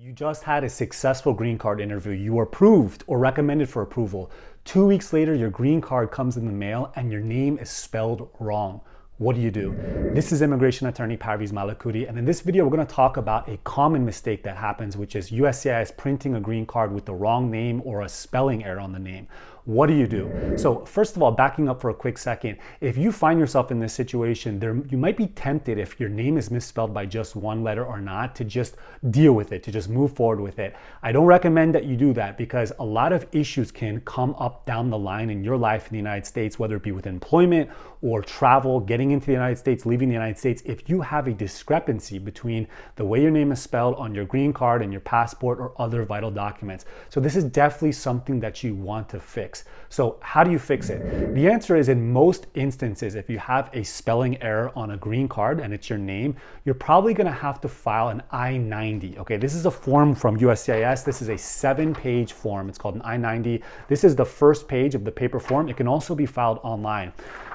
You just had a successful green card interview. You were approved or recommended for approval. 2 weeks later, your green card comes in the mail and your name is spelled wrong. What do you do? This is immigration attorney Parviz Malakouti, and in this video, we're going to talk about a common mistake that happens, which is USCIS printing a green card with the wrong name or a spelling error on the name. What do you do? So first of all, backing up for a quick second, if you find yourself in this situation, you might be tempted, if your name is misspelled by just one letter or not, to just deal with it, to just move forward with it. I don't recommend that you do that because a lot of issues can come up down the line in your life in the United States, whether it be with employment or travel, getting into the United States, leaving the United States. If you have a discrepancy between the way your name is spelled on your green card and your passport or other vital documents. So this is definitely something that you want to fix. So how do you fix it? The answer is, in most instances, if you have a spelling error on a green card and it's your name, you're probably going to have to file an I-90. Okay, this is a form from USCIS. This is a 7-page form. It's called an I-90. This is the first page of the paper form. It can also be filed online.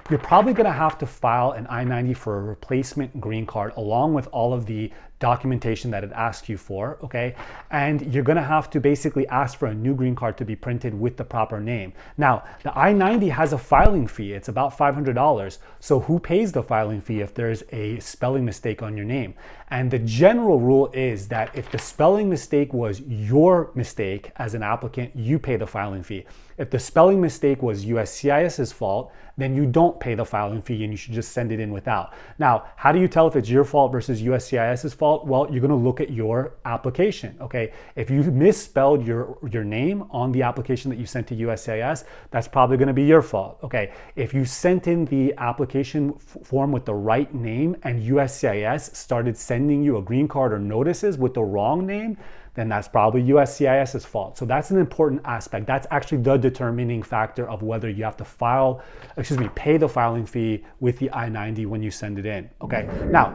You're probably going to have to file an I-90 for a replacement green card along with all of the documentation that it asks you for, okay? And you're going to have to basically ask for a new green card to be printed with the proper name. Now, the I-90 has a filing fee. It's about $500. So who pays the filing fee if there's a spelling mistake on your name? And the general rule is that if the spelling mistake was your mistake as an applicant, you pay the filing fee. If the spelling mistake was USCIS's fault, then you don't pay the filing fee and you should just send it in without. Now, how do you tell if it's your fault versus USCIS's fault? Well, you're gonna look at your application, okay? If you misspelled your name on the application that you sent to USCIS, that's probably gonna be your fault, okay? If you sent in the application form with the right name and USCIS started sending you a green card or notices with the wrong name, then that's probably USCIS's fault. So that's an important aspect. That's actually the determining factor of whether you have to pay the filing fee with the I-90 when you send it in, okay? Now,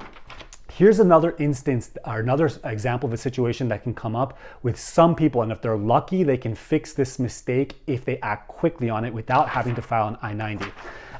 here's another instance or another example of a situation that can come up with some people, and if they're lucky, they can fix this mistake if they act quickly on it without having to file an I-90.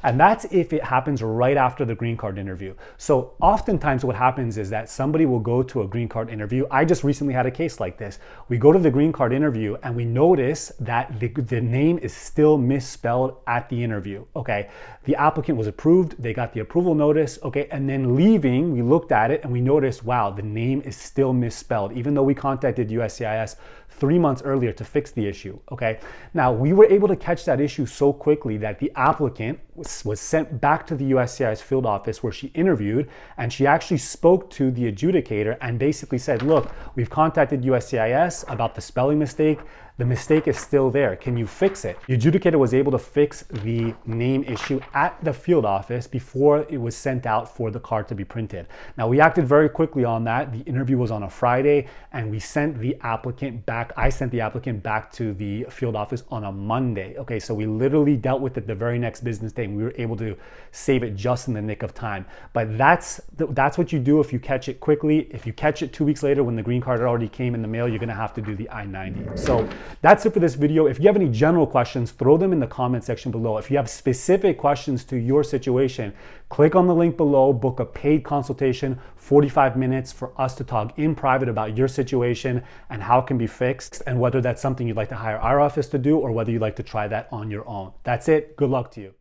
And that's if it happens right after the green card interview. So oftentimes what happens is that somebody will go to a green card interview. I just recently had a case like this. We go to the green card interview and we notice that the name is still misspelled at the interview, okay? The applicant was approved, they got the approval notice, okay? And then leaving, we looked at it and we noticed, wow, the name is still misspelled, even though we contacted USCIS 3 months earlier to fix the issue, okay? Now, we were able to catch that issue so quickly that the applicant was sent back to the USCIS field office where she interviewed, and she actually spoke to the adjudicator and basically said, look, we've contacted USCIS about the spelling mistake. The mistake is still there. Can you fix it? The adjudicator was able to fix the name issue at the field office before it was sent out for the card to be printed. Now, we acted very quickly on that. The interview was on a Friday, and we sent the applicant back. I sent the applicant back to the field office on a Monday. Okay, so we literally dealt with it the very next business day, and we were able to save it just in the nick of time. But that's what you do if you catch it quickly. If you catch it 2 weeks later when the green card already came in the mail, you're gonna have to do the I-90. So that's it for this video. If you have any general questions, throw them in the comment section below. If you have specific questions to your situation, click on the link below, book a paid consultation, 45 minutes for us to talk in private about your situation and how it can be fixed, and whether that's something you'd like to hire our office to do or whether you'd like to try that on your own. That's it. Good luck to you.